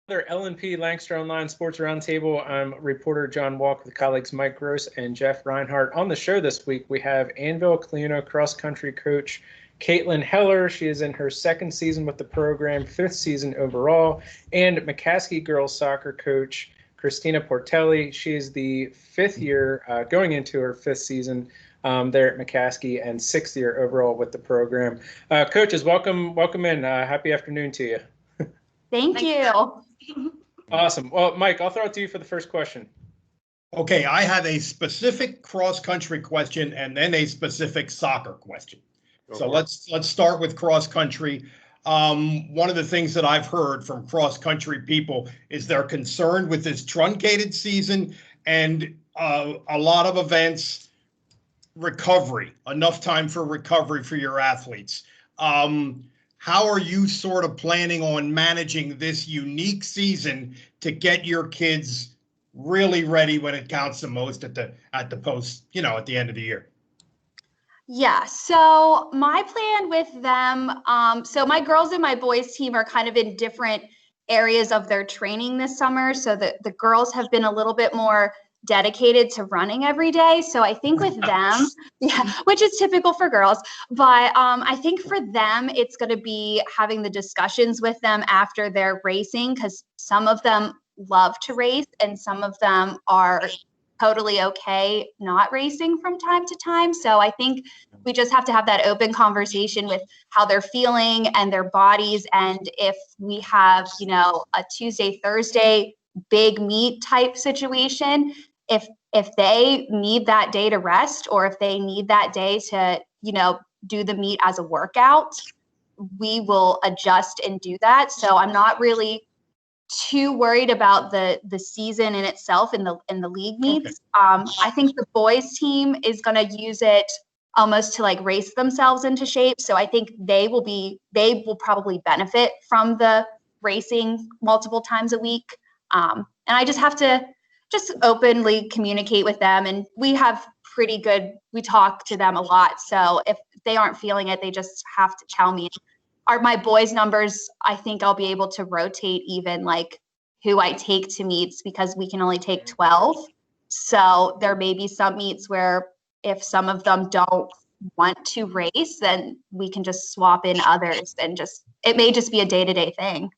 LNP Lancaster Online Sports Roundtable. I'm reporter John Walk with colleagues Mike Gross and Jeff Reinhardt. On the show this week, we have Annville-Cleona cross-country coach Caitlin Heller. She is in her second season with the program, fifth season overall, and McCaskey girls soccer coach Christina Portelli. She is the fifth year, going into her fifth season there at McCaskey, and sixth year overall with the program. Coaches, welcome in. Happy afternoon to you. Thank you. Awesome. Well, Mike, I'll throw it to you for the first question. Okay, I have a specific cross-country question and then a specific soccer question. So let's start with cross-country. One of the things that I've heard from cross-country people is they're concerned with this truncated season and a lot of events, recovery, enough time for recovery for your athletes. How are you sort of planning on managing this unique season to get your kids really ready when it counts the most at the post, at the end of the year? Yeah, so my plan with them, so my girls and my boys team are kind of in different areas of their training this summer. So the girls have been a little bit more dedicated to running every day. So I think with them, yeah, which is typical for girls, but I think for them, it's going to be having the discussions with them after they're racing, because some of them love to race and some of them are totally okay not racing from time to time. So I think we just have to have that open conversation with how they're feeling and their bodies. And if we have, a Tuesday, Thursday big meet type situation, if they need that day to rest, or if they need that day to, do the meet as a workout, we will adjust and do that. So I'm not really too worried about the season in itself in the league meets. I think the boys team is going to use it almost to like race themselves into shape. So I think they will probably benefit from the racing multiple times a week. And I just have to just openly communicate with them. And we talk to them a lot. So if they aren't feeling it, they just have to tell me. Are my boys' numbers, I think I'll be able to rotate even like who I take to meets, because we can only take 12. So there may be some meets where if some of them don't want to race, then we can just swap in others, and it may just be a day-to-day thing.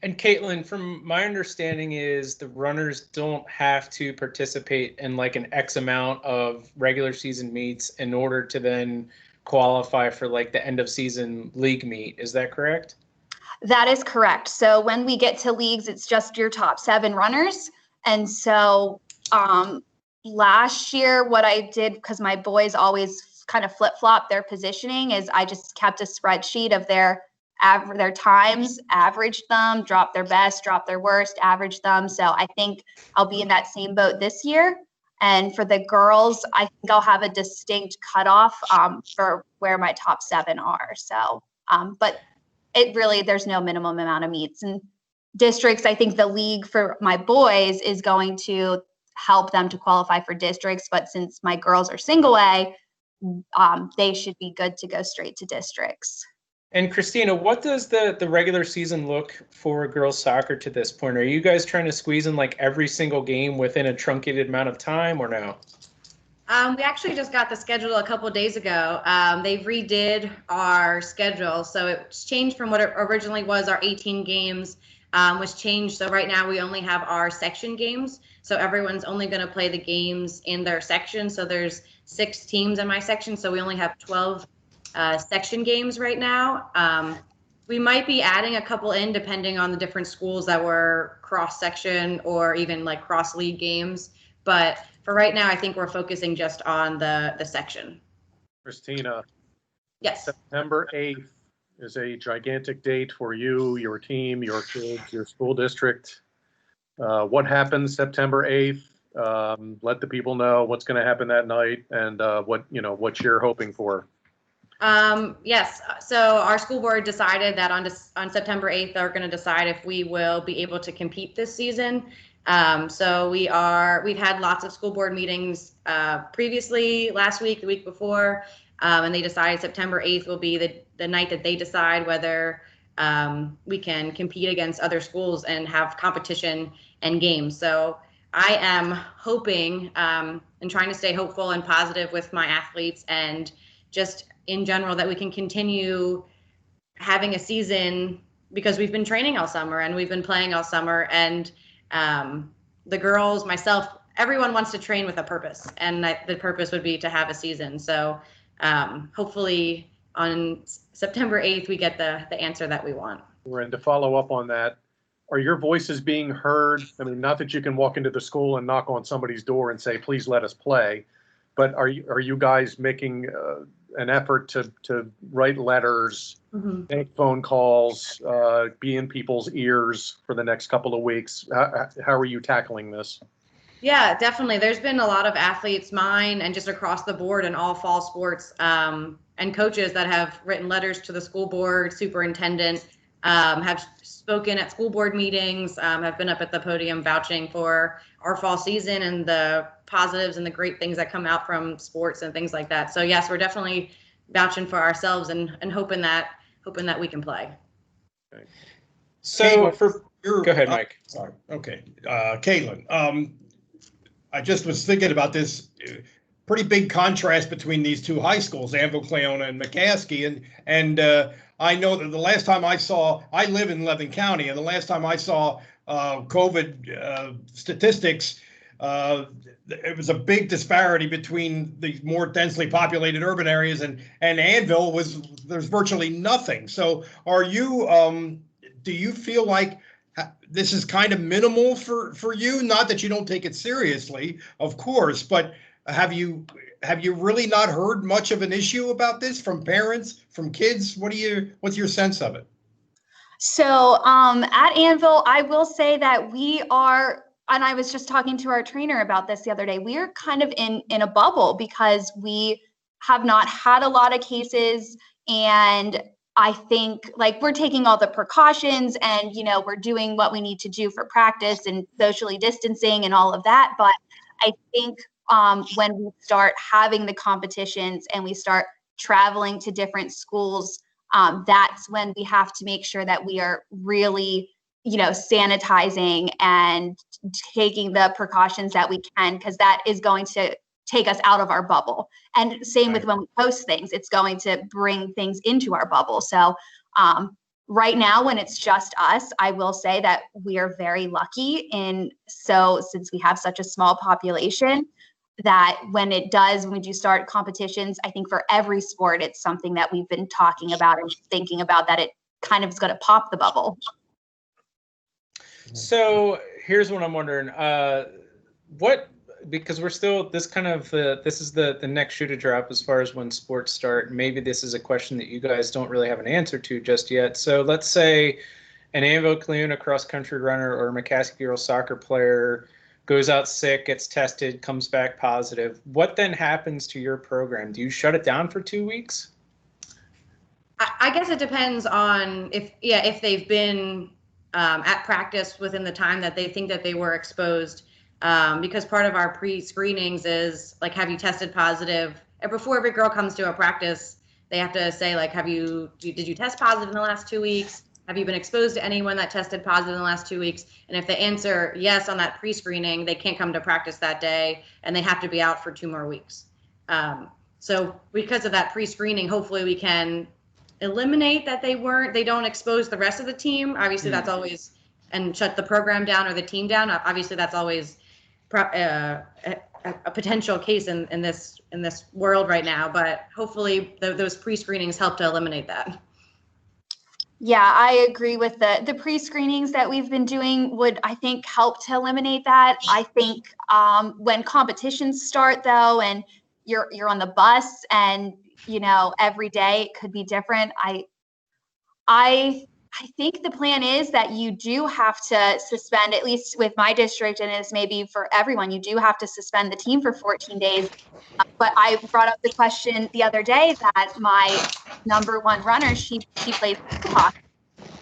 And Caitlin, from my understanding is the runners don't have to participate in like an X amount of regular season meets in order to then qualify for like the end of season league meet. Is that correct? That is correct. So when we get to leagues, it's just your top 7 runners. And so last year, what I did, because my boys always kind of flip-flop their positioning, is I just kept a spreadsheet of their times, averaged them, dropped their best, dropped their worst, averaged them. So I think I'll be in that same boat this year. And for the girls, I think I'll have a distinct cutoff for where my top 7 are. So, but there's no minimum amount of meets. And districts, I think the league for my boys is going to help them to qualify for districts. But since my girls are single A, they should be good to go straight to districts. And Christina, what does the regular season look for girls soccer to this point? Are you guys trying to squeeze in like every single game within a truncated amount of time, or no? We actually just got the schedule a couple of days ago. They've redid our schedule. So it's changed from what it originally was. Our 18 games was changed. So right now we only have our section games. So everyone's only going to play the games in their section. So there's 6 teams in my section. So we only have 12 section games right now. We might be adding a couple in depending on the different schools that were cross section or even like cross league games. But for right now, I think we're focusing just on the section. Christina. Yes. September 8th is a gigantic date for you, your team, your kids, your school district. What happens September 8th? Let the people know what's going to happen that night and what you're hoping for. Yes. So our school board decided that on September 8th, they're going to decide if we will be able to compete this season. So we've had lots of school board meetings previously, last week, the week before, and they decided September 8th will be the night that they decide whether we can compete against other schools and have competition and games. So I am hoping and trying to stay hopeful and positive with my athletes, and just in general that we can continue having a season, because we've been training all summer and we've been playing all summer, and the girls, myself, everyone wants to train with a purpose, and the purpose would be to have a season. So hopefully on September 8th, we get the answer that we want. And to follow up on that, are your voices being heard? I mean, not that you can walk into the school and knock on somebody's door and say, please let us play, but are you guys making an effort to write letters, make phone calls, be in people's ears for the next couple of weeks? How are you tackling this? Yeah, definitely. There's been a lot of athletes, mine and just across the board in all fall sports, and coaches that have written letters to the school board, superintendent, have spoken at school board meetings, have been up at the podium vouching for our fall season and the positives and the great things that come out from sports and things like that. So yes, we're definitely vouching for ourselves and hoping that we can play. Okay. So go ahead, Mike. Sorry. Okay. Caitlin, I just was thinking about this pretty big contrast between these two high schools, Annville-Cleona and McCaskey. And I know that the last time I live in Leaven County, and the last time I saw COVID statistics, it was a big disparity between the more densely populated urban areas, and Annville there's virtually nothing. So do you feel like this is kind of minimal for you? Not that you don't take it seriously, of course, but have you really not heard much of an issue about this from parents, from kids? What's your sense of it? So at Annville, I will say that we are, and I was just talking to our trainer about this the other day, we are kind of in a bubble because we have not had a lot of cases, and I think like we're taking all the precautions and, we're doing what we need to do for practice and socially distancing and all of that. But I think when we start having the competitions and we start traveling to different schools, that's when we have to make sure that we are really, sanitizing and taking the precautions that we can, because that is going to take us out of our bubble. And same with when we post things, it's going to bring things into our bubble. So right now, when it's just us, I will say that we are very lucky since we have such a small population, that when we do start competitions, I think for every sport, it's something that we've been talking about and thinking about, that it kind of is going to pop the bubble. So here's what I'm wondering, because we're still, this is the next shoe to drop as far as when sports start. Maybe this is a question that you guys don't really have an answer to just yet. So let's say an Annville-Cleona cross-country runner or McCaskey girls soccer player goes out sick, gets tested, comes back positive. What then happens to your program? Do you shut it down for 2 weeks? I guess it depends on if they've been at practice within the time that they think that they were exposed. Because part of our pre-screenings is like, have you tested positive? And before every girl comes to a practice, they have to say like, did you test positive in the last 2 weeks? Have you been exposed to anyone that tested positive in the last 2 weeks? And if they answer yes on that pre-screening, they can't come to practice that day, and they have to be out for 2 more weeks. So because of that pre-screening, hopefully we can eliminate that they don't expose the rest of the team. Obviously that's always, and shut the program down or the team down. Obviously that's always a potential case in this world right now, but hopefully those pre-screenings help to eliminate that. Yeah, I agree with the pre-screenings that we've been doing would, I think, help to eliminate that. I think when competitions start though, and you're on the bus and, every day it could be different. I think the plan is that you do have to suspend, at least with my district, and it's maybe for everyone, you do have to suspend the team for 14 days. But I brought up the question the other day that my number one runner, she plays field hockey.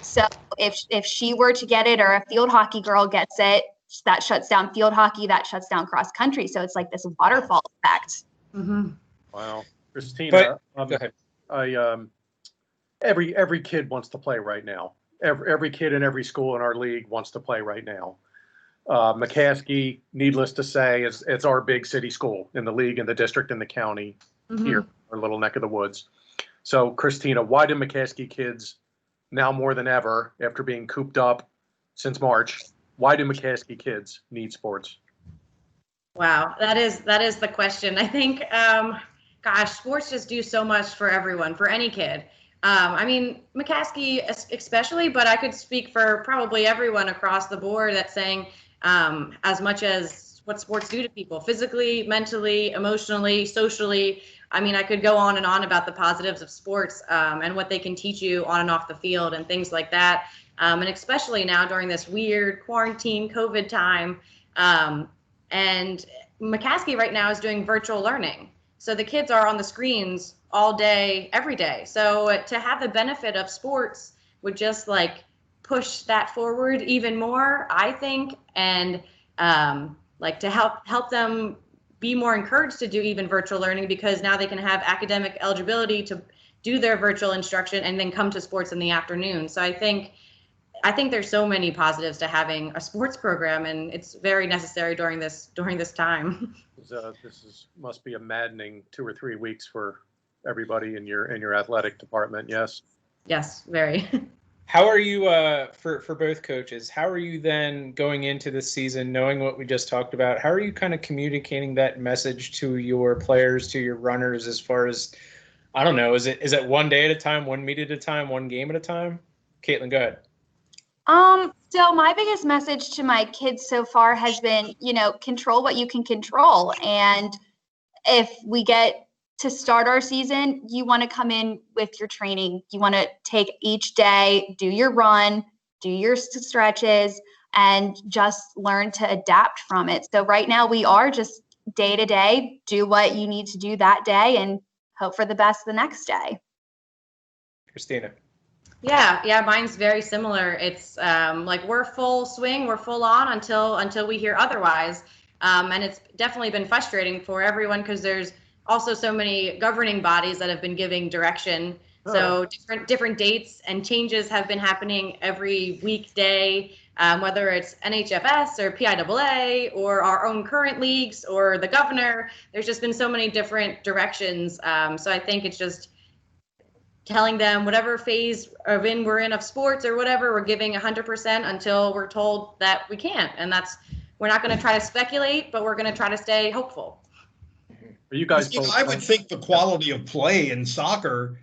So if she were to get it, or a field hockey girl gets it, that shuts down field hockey, that shuts down cross country. So it's like this waterfall effect. Mm-hmm. Wow. Christina, go ahead. every kid wants to play right now. Every kid in every school in our league wants to play right now. McCaskey, needless to say, it's our big city school in the league, in the district, in the county, here, our little neck of the woods. So, Christina, why do McCaskey kids, now more than ever, after being cooped up since March, why do McCaskey kids need sports? Wow, that is the question. I think, gosh, sports just do so much for everyone, for any kid. I mean, McCaskey especially, but I could speak for probably everyone across the board that's saying as much as what sports do to people, physically, mentally, emotionally, socially. I mean, I could go on and on about the positives of sports and what they can teach you on and off the field and things like that. And especially now during this weird quarantine COVID time. And McCaskey right now is doing virtual learning. So the kids are on the screens all day, every day. So to have the benefit of sports would just like push that forward even more, I think, and like to help them be more encouraged to do even virtual learning, because now they can have academic eligibility to do their virtual instruction and then come to sports in the afternoon. So I think there's so many positives to having a sports program, and it's very necessary during this time. Must be a maddening 2 or 3 weeks for everybody in your athletic department. Yes. Yes, very. How are you for both coaches? How are you then going into the season, knowing what we just talked about? How are you kind of communicating that message to your players, to your runners, as far as, I don't know, is it one day at a time, one meet at a time, one game at a time? Caitlin, go ahead. So my biggest message to my kids so far has been, control what you can control. And if we get to start our season, you want to come in with your training. You want to take each day, do your run, do your stretches, and just learn to adapt from it. So right now we are just day to day, do what you need to do that day and hope for the best the next day. Christina. Yeah, mine's very similar. It's like we're full swing, we're full on until we hear otherwise. And it's definitely been frustrating for everyone because there's also so many governing bodies that have been giving direction. So different dates and changes have been happening every weekday, whether it's NHFS or PIAA or our own current leagues or the governor. There's just been so many different directions. So I think it's just telling them whatever phase we're in of sports or whatever, we're giving 100% until we're told that we can't. And we're not going to try to speculate, but we're going to try to stay hopeful. Are you guys both? I would think the quality of play in soccer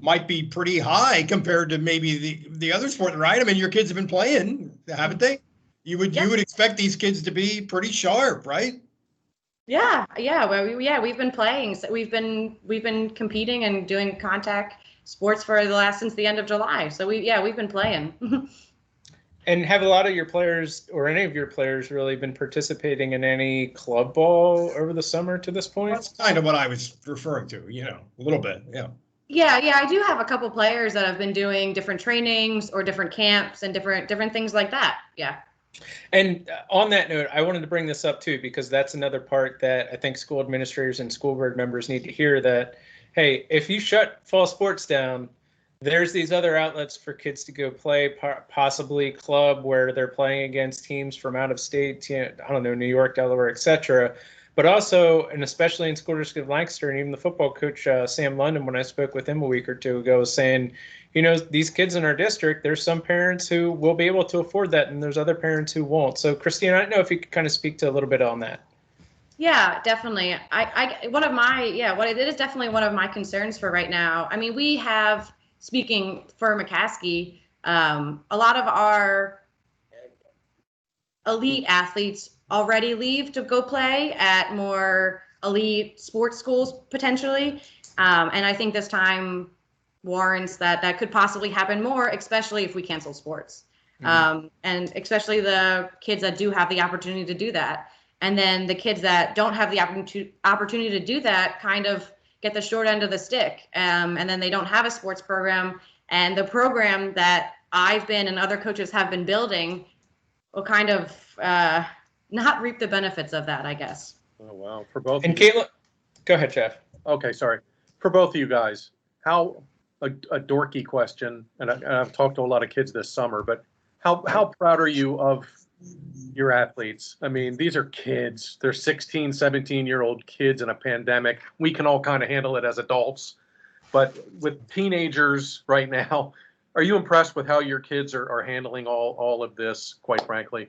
might be pretty high compared to maybe the other sport, right? I mean, your kids have been playing, haven't they? You would expect these kids to be pretty sharp, right? Yeah. Well, we've been playing. So we've been competing and doing contact sports since the end of July. So we've been playing. And have a lot of your players or any of your players really been participating in any club ball over the summer to this point? That's kind of what I was referring to, a little bit. Yeah. Yeah, I do have a couple players that have been doing different trainings or different camps and different things like that. Yeah. And on that note, I wanted to bring this up too, because that's another part that I think school administrators and school board members need to hear, that, hey, if you shut fall sports down, there's these other outlets for kids to go play, possibly club where they're playing against teams from out of state, I don't know, New York, Delaware, etc. But also, and especially in School District of Lancaster, and even the football coach, Sam London, when I spoke with him a week or two ago, was saying, these kids in our district, there's some parents who will be able to afford that, and there's other parents who won't. So, Christina, I don't know if you could kind of speak to a little bit on that. Yeah, definitely. It is definitely one of my concerns for right now. I mean, we have, speaking for McCaskey, a lot of our elite athletes already leave to go play at more elite sports schools potentially. And I think this time warrants that could possibly happen more, especially if we cancel sports. And especially the kids that do have the opportunity to do that. And then the kids that don't have the opportunity to do that kind of get the short end of the stick. And then they don't have a sports program. And the program that I've been and other coaches have been building will kind of not reap the benefits of that, I guess. Oh, wow. For both. And Caitlin, go ahead, Jeff. Okay, sorry. For both of you guys, how a dorky question, and I've talked to a lot of kids this summer, but how proud are you of your athletes? I mean, these are kids. They're 16, 17-year-old kids in a pandemic. We can all kind of handle it as adults, but with teenagers right now, are you impressed with how your kids are handling all of this, quite frankly?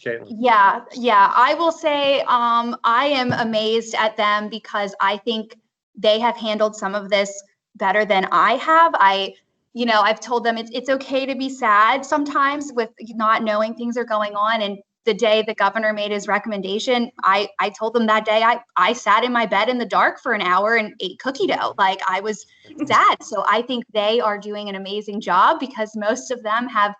Caitlin. Yeah, I will say I am amazed at them because I think they have handled some of this better than I have. I've told them it's okay to be sad sometimes with not knowing things are going on. And the day the governor made his recommendation, I told them that day I sat in my bed in the dark for an hour and ate cookie dough. Like, I was sad. So I think they are doing an amazing job because most of them have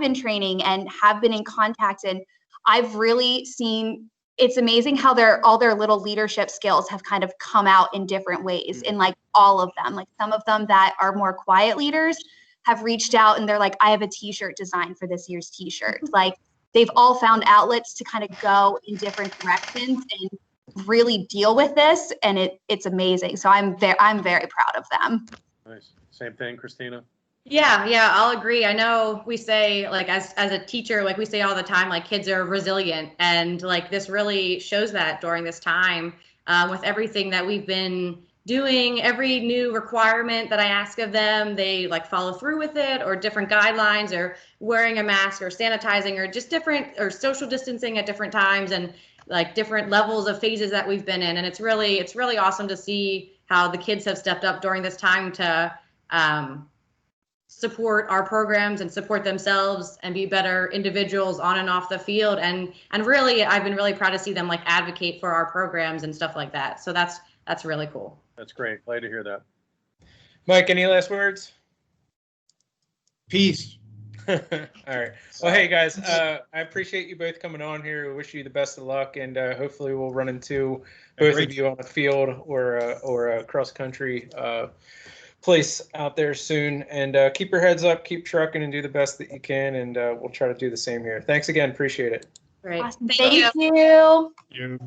been training and have been in contact. And I've really seen, it's amazing how all their little leadership skills have kind of come out in different ways in like all of them. Like, some of them that are more quiet leaders have reached out and they're like, I have a t-shirt designed for this year's t-shirt. Like, they've all found outlets to kind of go in different directions and really deal with this. And it's amazing. So I'm very proud of them. Nice. Same thing, Christina. Yeah, I'll agree. I know we say, like, as a teacher, like we say all the time, like, kids are resilient, and like this really shows that during this time with everything that we've been doing. Every new requirement that I ask of them, they like follow through with it, or different guidelines, or wearing a mask, or sanitizing, or just different, or social distancing at different times, and like different levels of phases that we've been in. And it's really awesome to see how the kids have stepped up during this time to support our programs and support themselves and be better individuals on and off the field. And really, I've been really proud to see them like advocate for our programs and stuff like that. So that's really cool. That's great. Glad to hear that. Mike, any last words? Peace. All right. Well, hey guys, I appreciate you both coming on here. We wish you the best of luck, and hopefully we'll run into both of you on a field or a cross country place out there soon. And keep your heads up, keep trucking, and do the best that you can. And we'll try to do the same here. Thanks again. Appreciate it. Great. Awesome. Thank you. You.